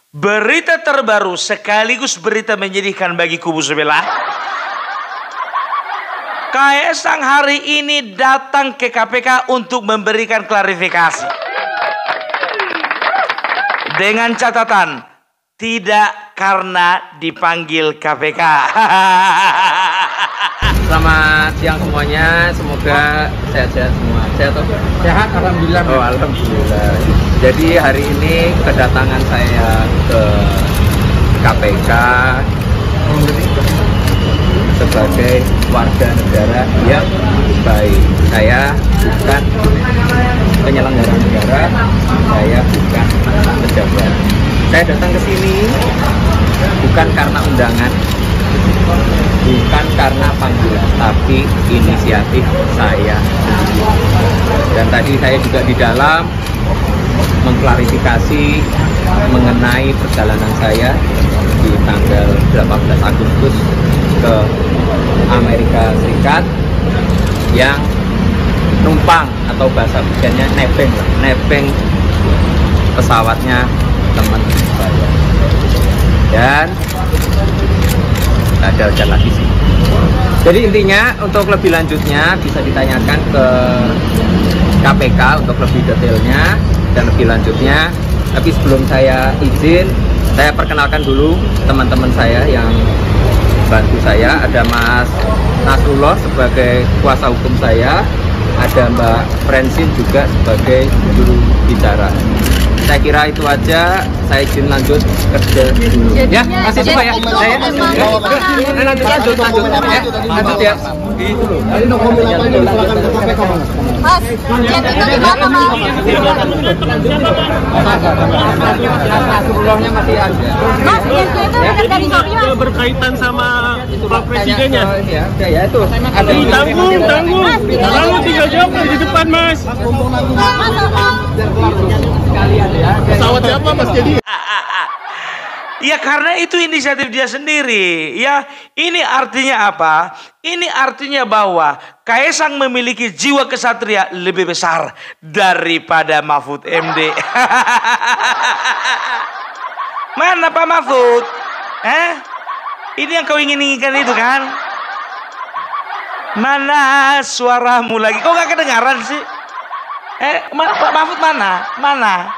Berita terbaru sekaligus berita menyedihkan bagi kubu sebelah. Kaesang hari ini datang ke KPK untuk memberikan klarifikasi. Dengan catatan, tidak karena dipanggil KPK. Selamat siang semuanya, semoga sehat-sehat semua. Sehat atau? Sehat, alhamdulillah. Oh, alhamdulillah. Jadi hari ini kedatangan saya ke KPK sebagai warga negara yang baik. Saya bukan penyelenggara negara, saya bukan pejabat. Saya datang ke sini bukan karena undangan, bukan karena panggilan, tapi inisiatif saya. Dan tadi saya juga di dalam mengklarifikasi mengenai perjalanan saya di tanggal 18 Agustus ke Amerika Serikat yang numpang atau bahasa bijannya nebeng pesawatnya teman saya. Dan ada jalan lagi sih. Jadi intinya untuk lebih lanjutnya bisa ditanyakan ke KPK untuk lebih detailnya dan lebih lanjutnya. Tapi sebelum saya izin, saya perkenalkan dulu teman-teman saya yang bantu saya. Ada Mas Nasrullah sebagai kuasa hukum saya, ada Mbak Francine juga sebagai juru bicara. Saya kira itu aja, saya izin lanjut kerja dulu. Ya, masih coba ya. Saya lanjut ya. Itu loh. Tadi dokumen apa yang diserahkan ke KPK, Mas? Mas, jadi bagaimana, Mas? Nasrullahnya masih ada. Mas, itu benar dari Maria. Berkaitan sama Pak Presidennya. Ya itu. Tanggung tinggal jawab di depan, Mas. Sekalian ya. Pesawatnya apa, Mas? Jadi Ya karena itu inisiatif dia sendiri. Ya, ini artinya apa? Ini artinya bahwa Kaesang memiliki jiwa kesatria lebih besar daripada Mahfud MD. Mana Pak Mahfud? Ini yang kau inginkan itu kan? Mana suaramu lagi? Kok gak kedengaran sih? Pak Mahfud mana? Mana?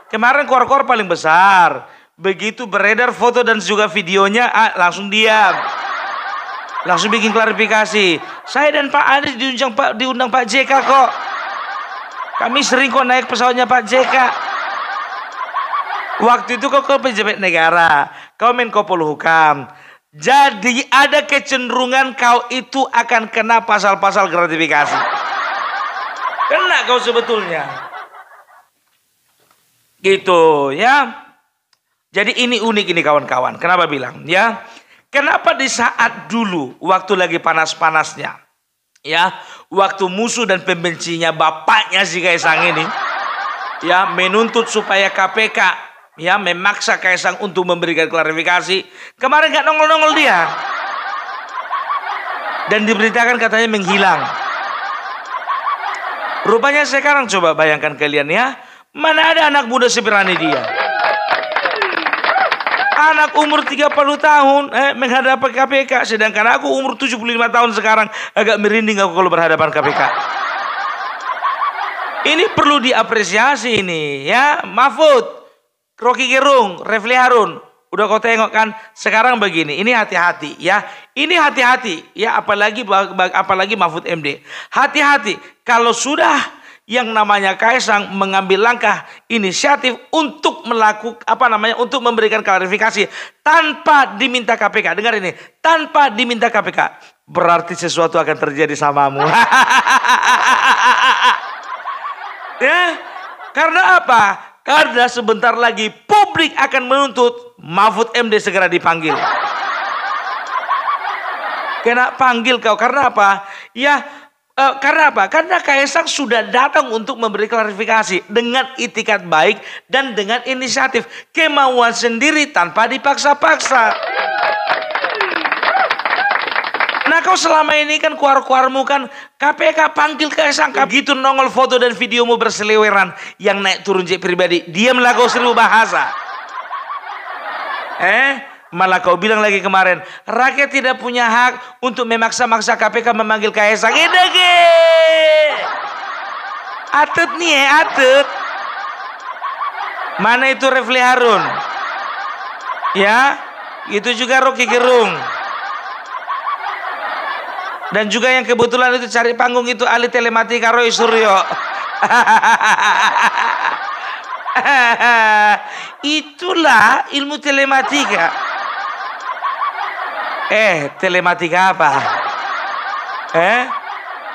Kemarin kor-kor paling besar. Begitu beredar foto dan juga videonya, langsung diam. Langsung bikin klarifikasi. Saya dan Pak Anies diundang Pak JK kok. Kami sering kok naik pesawatnya Pak JK. Waktu itu kok pejabat negara, kau Menko Polhukam. Jadi ada kecenderungan kau itu akan kena pasal-pasal gratifikasi. Kena kau sebetulnya. Gitu ya. Jadi ini unik ini kawan-kawan. Kenapa bilang ya? Kenapa di saat dulu waktu lagi panas-panasnya ya, waktu musuh dan pembencinya bapaknya si Kaesang ini ya menuntut supaya KPK ya memaksa Kaesang untuk memberikan klarifikasi, kemarin gak nongol-nongol dia. Dan diberitakan katanya menghilang. Rupanya sekarang coba bayangkan kalian ya, mana ada anak muda seberani dia. Anak umur 30 tahun menghadapi KPK, sedangkan aku umur 75 tahun sekarang agak merinding aku kalau berhadapan KPK. Ini perlu diapresiasi ini ya. Mahfud, Rocky Gerung, Refli Harun, udah kau tengok kan sekarang begini. Ini hati-hati ya. Ini hati-hati ya, apalagi Mahfud MD. Hati-hati kalau sudah yang namanya Kaesang mengambil langkah inisiatif untuk untuk memberikan klarifikasi tanpa diminta KPK. Dengar ini, tanpa diminta KPK, berarti sesuatu akan terjadi samamu. Ya, karena apa? Karena sebentar lagi publik akan menuntut Mahfud MD segera dipanggil. Kena panggil kau karena apa? Ya. Karena apa? Karena Kaesang sudah datang untuk memberi klarifikasi dengan itikat baik dan dengan inisiatif, kemauan sendiri tanpa dipaksa-paksa. Nah kau selama ini kan keluar-keluarmu kan KPK panggil Kaisang. Begitu nongol foto dan videomu berseliweran yang naik turun jet pribadi, diamlah kau 1000 bahasa. Malah kau bilang lagi kemarin, rakyat tidak punya hak untuk memaksa-maksa KPK memanggil Kaisang. Idege. Atut nih atut. Mana itu Refli Harun? Ya, itu juga Rocky Gerung. Dan juga yang kebetulan itu cari panggung itu ahli telematika Roy Suryo. Itulah ilmu telematika. Telematika apa?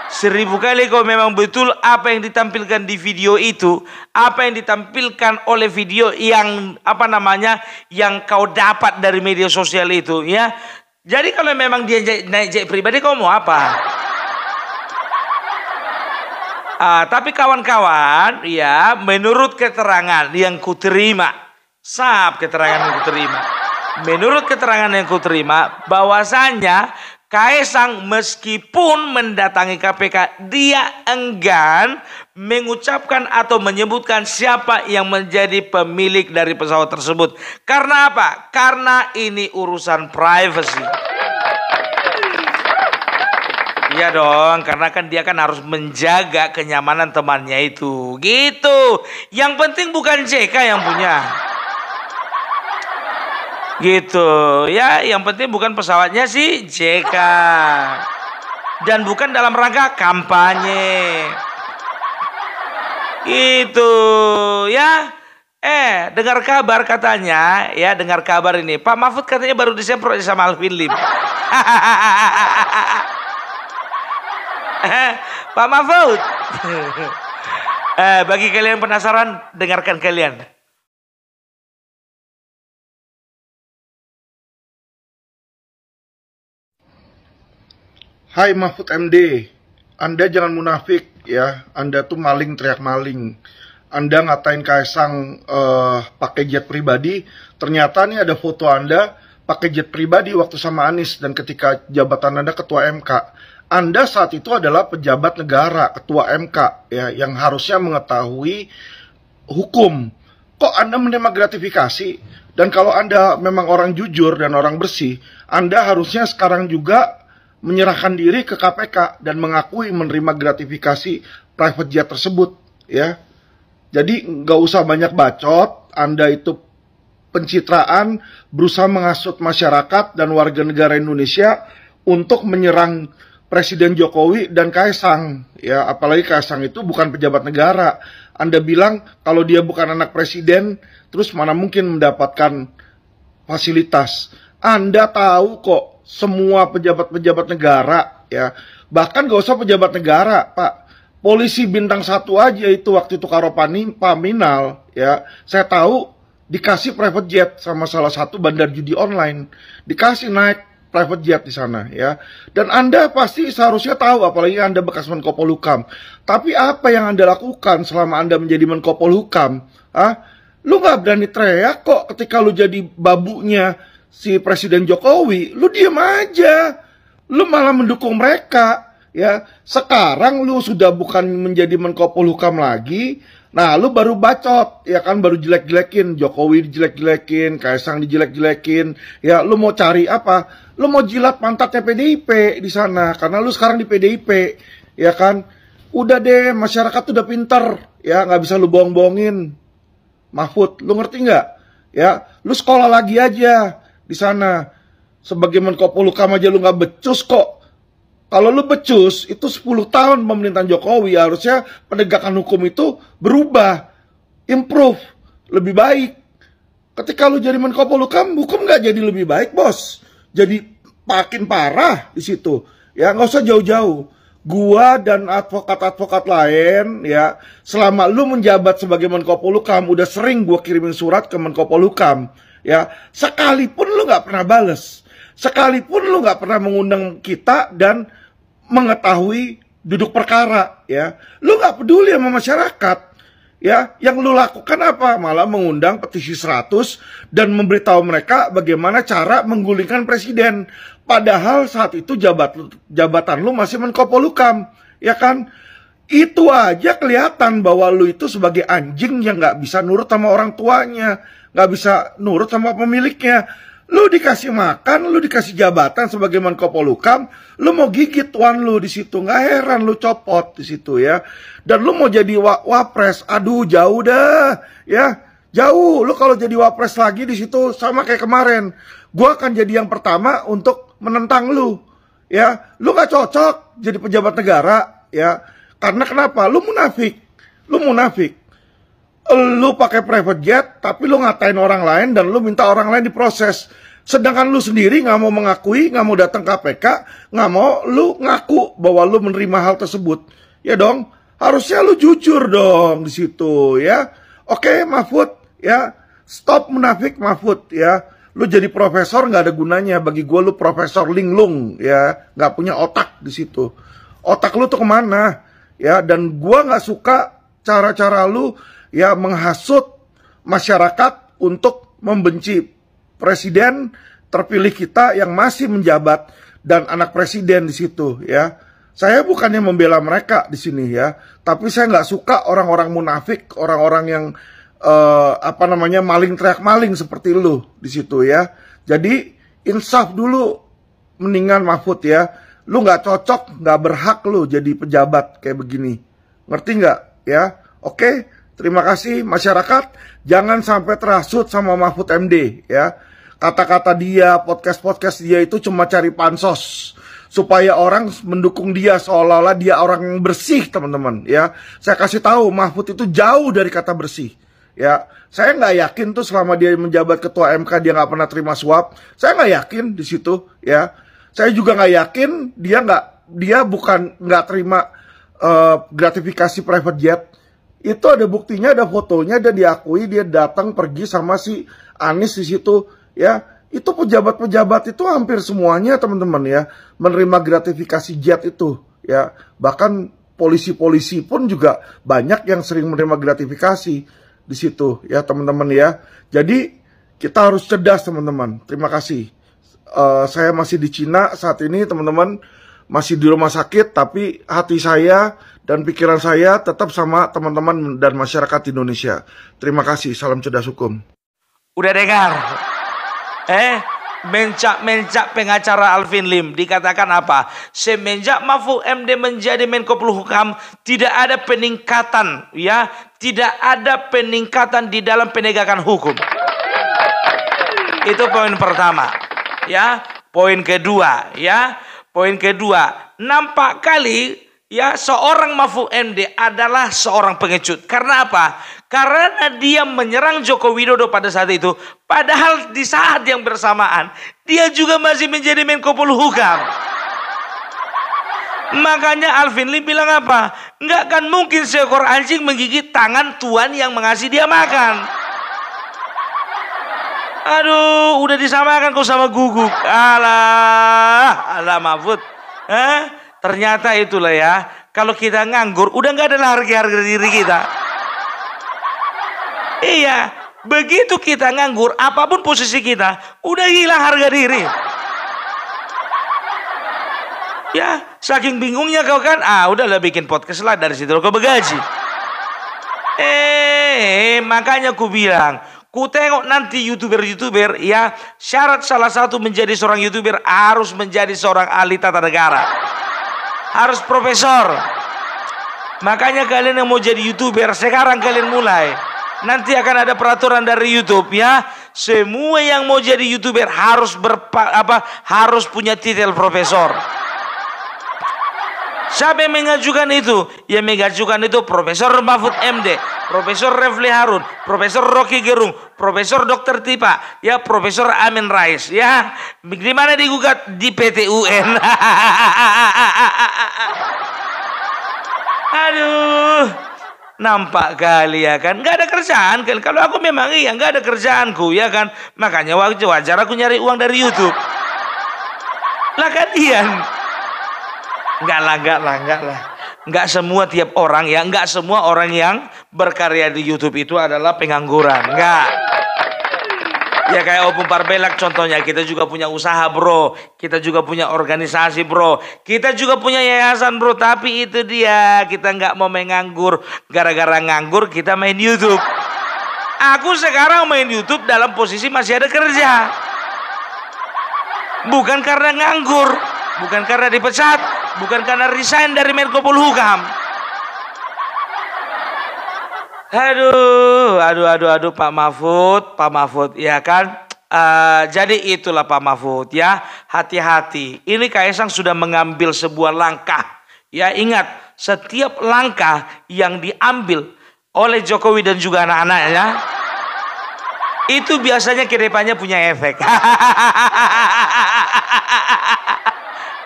1000 kali kau memang betul apa yang ditampilkan di video itu, apa yang ditampilkan oleh video yang yang kau dapat dari media sosial itu, ya. Jadi kalau memang dia naik jet pribadi, kau mau apa? Tapi kawan-kawan, ya, menurut keterangan yang kuterima, keterangan yang kuterima, menurut keterangan yang kuterima, bahwasanya Kaisang meskipun mendatangi KPK, dia enggan mengucapkan atau menyebutkan siapa yang menjadi pemilik dari pesawat tersebut. Karena apa? Karena ini urusan privasi. Iya dong, karena kan dia kan harus menjaga kenyamanan temannya itu. Gitu. Yang penting bukan JK yang punya. Gitu ya, yang penting bukan pesawatnya si JK dan bukan dalam rangka kampanye. Gitu ya. Dengar kabar katanya, ya, dengar kabar ini Pak Mahfud katanya baru disemprot sama Alvin Lim. Pak Mahfud. Bagi kalian penasaran, dengarkan kalian. Hai Mahfud MD, Anda jangan munafik ya, Anda tuh maling teriak maling. Anda ngatain Kaisang pakai jet pribadi, ternyata nih ada foto Anda pakai jet pribadi waktu sama Anies dan ketika jabatan Anda ketua MK. Anda saat itu adalah pejabat negara, ketua MK ya, yang harusnya mengetahui hukum. Kok Anda menerima gratifikasi? Dan kalau Anda memang orang jujur dan orang bersih, Anda harusnya sekarang juga menyerahkan diri ke KPK dan mengakui menerima gratifikasi private jet tersebut, ya. Jadi nggak usah banyak bacot. Anda itu pencitraan, berusaha menghasut masyarakat dan warga negara Indonesia untuk menyerang Presiden Jokowi dan Kaisang, ya. Apalagi Kaisang itu bukan pejabat negara. Anda bilang kalau dia bukan anak presiden, terus mana mungkin mendapatkan fasilitas? Anda tahu kok. Semua pejabat-pejabat negara, ya, bahkan gak usah pejabat negara, Pak, polisi bintang 1 aja itu waktu itu karo Paminal, ya, saya tahu dikasih private jet sama salah satu bandar judi online, dikasih naik private jet di sana, ya, dan Anda pasti seharusnya tahu, apalagi Anda bekas Menko Polhukam. Tapi apa yang Anda lakukan selama Anda menjadi Menko Polhukam? Lu gak berani teriak kok ketika lu jadi babunya si Presiden Jokowi, lu diem aja, lu malah mendukung mereka, ya. Sekarang lu sudah bukan menjadi Menko Polhukam lagi, nah lu baru bacot, ya kan, baru jelek-jelekin, Jokowi dijelek-jelekin, Kaisang dijelek-jelekin, ya. Lu mau cari apa? Lu mau jilat pantatnya PDIP di sana, karena lu sekarang di PDIP, ya kan. Udah deh, masyarakat udah pinter, ya, nggak bisa lu bohong-bohongin. Mahfud, lu ngerti nggak? Ya, lu sekolah lagi aja di sana. Sebagai Menko Polhukam aja lu nggak becus kok. Kalau lu becus, itu 10 tahun pemerintahan Jokowi, harusnya penegakan hukum itu berubah, improve, lebih baik. Ketika lu jadi Menko Polhukam, hukum nggak jadi lebih baik, bos. Jadi makin parah di situ. Ya, nggak usah jauh-jauh. Gua dan advokat-advokat lain, ya, selama lu menjabat sebagai Menko Polhukam, udah sering gua kirimin surat ke Menko Polhukam. Ya, sekalipun lu nggak pernah bales, sekalipun lu nggak pernah mengundang kita dan mengetahui duduk perkara, ya, lu nggak peduli sama masyarakat, Ya, yang lu lakukan apa? Malah mengundang petisi 100 dan memberitahu mereka bagaimana cara menggulingkan presiden. Padahal saat itu jabatan lu masih Menko Polhukam, ya kan? Itu aja kelihatan bahwa lu itu sebagai anjing yang nggak bisa nurut sama orang tuanya, nggak bisa nurut sama pemiliknya. Lu dikasih makan, lu dikasih jabatan sebagai Menko Polhukam, lu mau gigit tuan lu di situ, nggak heran lu copot di situ ya. Dan lu mau jadi wapres, aduh jauh dah, ya jauh. Lu kalau jadi wapres lagi di situ sama kayak kemarin, gua akan jadi yang pertama untuk menentang lu, ya. Lu nggak cocok jadi pejabat negara, ya. Karena kenapa? Lu munafik, Lu pakai private jet, tapi lu ngatain orang lain dan lu minta orang lain diproses. Sedangkan lu sendiri nggak mau mengakui, nggak mau datang ke KPK, nggak mau lu ngaku bahwa lu menerima hal tersebut. Ya dong, harusnya lu jujur dong di situ ya. Oke, Mahfud ya, stop munafik Mahfud ya. Lu jadi profesor nggak ada gunanya bagi gue, lu profesor linglung ya, nggak punya otak di situ. Otak lu tuh kemana ya? Dan gue nggak suka cara-cara lu ya menghasut masyarakat untuk membenci presiden terpilih kita yang masih menjabat dan anak presiden di situ ya. Saya bukannya membela mereka di sini ya, tapi saya nggak suka orang-orang munafik, orang-orang yang maling teriak maling seperti lu di situ ya. Jadi insaf dulu, mendingan Mahfud ya. Lu nggak cocok, nggak berhak lu jadi pejabat kayak begini. Ngerti nggak ya? Oke. Terima kasih masyarakat, jangan sampai terhasut sama Mahfud MD ya. Kata-kata dia, podcast dia itu cuma cari pansos supaya orang mendukung dia seolah-olah dia orang yang bersih, teman-teman ya. Saya kasih tahu Mahfud itu jauh dari kata bersih ya. Saya nggak yakin tuh selama dia menjabat ketua MK dia nggak pernah terima suap. Saya nggak yakin di situ ya. Saya juga nggak yakin dia bukan nggak terima gratifikasi private jet. Itu ada buktinya, ada fotonya, dan diakui dia datang pergi sama si Anies di situ ya. Itu pejabat-pejabat itu hampir semuanya teman-teman ya menerima gratifikasi jet itu ya. Bahkan polisi-polisi pun juga banyak yang sering menerima gratifikasi di situ ya teman-teman ya. Jadi kita harus cerdas teman-teman. Terima kasih. Saya masih di Cina saat ini teman-teman, masih di rumah sakit, tapi hati saya dan pikiran saya tetap sama teman-teman dan masyarakat Indonesia. Terima kasih, salam cerdas hukum. Udah dengar? Mencak-mencak pengacara Alvin Lim dikatakan apa? Semenjak Mahfud MD menjadi Menko Polhukam tidak ada peningkatan ya, tidak ada peningkatan di dalam penegakan hukum. Itu poin pertama ya. Poin kedua ya. Poin kedua, nampak kali ya seorang Mahfud MD adalah seorang pengecut. Karena apa? Karena dia menyerang Joko Widodo pada saat itu. Padahal di saat yang bersamaan dia juga masih menjadi Menko Polhukam. Makanya Alvin Lim bilang apa? Nggak akan mungkin seekor anjing menggigit tangan tuan yang mengasih dia makan. Aduh, udah disamakan kau sama guguk. Alah Mahfud. Ternyata itulah ya. Kalau kita nganggur, udah nggak ada harga diri kita. Iya, begitu kita nganggur, apapun posisi kita, udah hilang harga diri. Ya, saking bingungnya kau kan, udahlah bikin podcast lah, dari situ kau bergaji. Makanya ku bilang, ku tengok nanti YouTuber ya, syarat salah satu menjadi seorang YouTuber harus menjadi seorang ahli tata negara. Harus profesor. Makanya kalian yang mau jadi YouTuber sekarang kalian mulai. Nanti akan ada peraturan dari YouTube ya. Semua yang mau jadi YouTuber harus harus punya titel profesor. Siapa yang mengajukan itu? Yang mengajukan itu Profesor Mahfud MD, Profesor Refli Harun, Profesor Rocky Gerung, Profesor Dr. Tipa, ya Profesor Amin Rais, ya. Di mana digugat? Di PT UN. Aduh, nampak kali ya kan, nggak ada kerjaan kan? Kalau aku memang iya nggak ada kerjaanku ya kan, makanya wajar aku nyari uang dari YouTube. Lah kalian. Enggak nggak semua tiap orang ya, nggak semua orang yang berkarya di YouTube itu adalah pengangguran, nggak. Ya kayak Opung Parbelak contohnya, kita juga punya usaha bro, kita juga punya organisasi bro, kita juga punya yayasan bro, tapi itu dia, kita nggak mau menganggur, gara-gara nganggur kita main YouTube. Aku sekarang main YouTube dalam posisi masih ada kerja, bukan karena nganggur, bukan karena dipecat, bukan karena resign dari Menko Polhukam. Aduh, Pak Mahfud, ya kan? Jadi itulah Pak Mahfud ya, hati-hati. Ini Kaisang sudah mengambil sebuah langkah. Ya ingat, setiap langkah yang diambil oleh Jokowi dan juga anak-anaknya, itu biasanya ke depannya punya efek.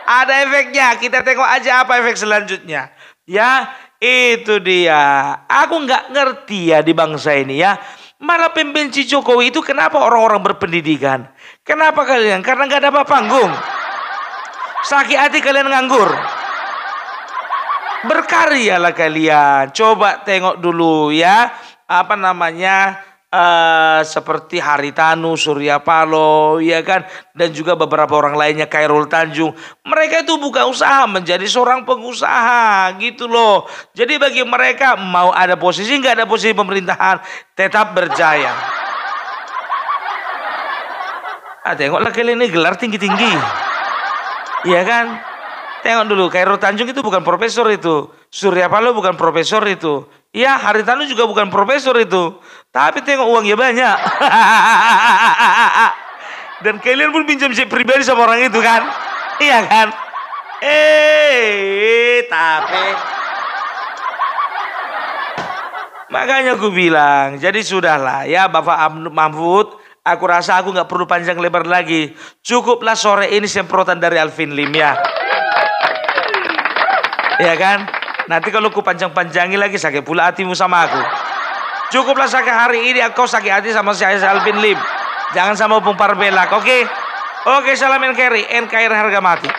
Ada efeknya, kita tengok aja apa efek selanjutnya. Ya, itu dia. Aku nggak ngerti ya di bangsa ini ya. Malah pembenci Jokowi itu kenapa orang-orang berpendidikan? Kenapa kalian? Karena nggak dapat panggung. Sakit hati kalian nganggur. Berkaryalah kalian. Coba tengok dulu ya. Apa namanya? Seperti Haritanu, Surya Paloh, ya kan, dan juga beberapa orang lainnya, Khairul Tanjung. Mereka itu buka usaha menjadi seorang pengusaha, gitu loh. Jadi bagi mereka mau ada posisi nggak ada posisi pemerintahan, tetap berjaya. Tengoklah kalian ini gelar tinggi-tinggi, ya kan? Tengok dulu, Khairul Tanjung itu bukan profesor itu, Surya Paloh bukan profesor itu. Ya, Haritanu juga bukan profesor itu. Tapi tengok uangnya banyak. Dan kalian pun pinjam jet pribadi sama orang itu kan? Iya kan? Tapi makanya aku bilang, jadi sudahlah ya Bapak Mahfud, aku rasa aku nggak perlu panjang lebar lagi. Cukuplah sore ini semprotan dari Alvin Lim ya. Ya kan? Nanti kalau ku panjang-panjangi lagi sakit pula hatimu sama aku. Cukuplah sakit hari ini, kau sakit hati sama saya Alvin Lim. Jangan sama Opung Parbelak, oke? Oke, salam NKRI, NKRI harga mati.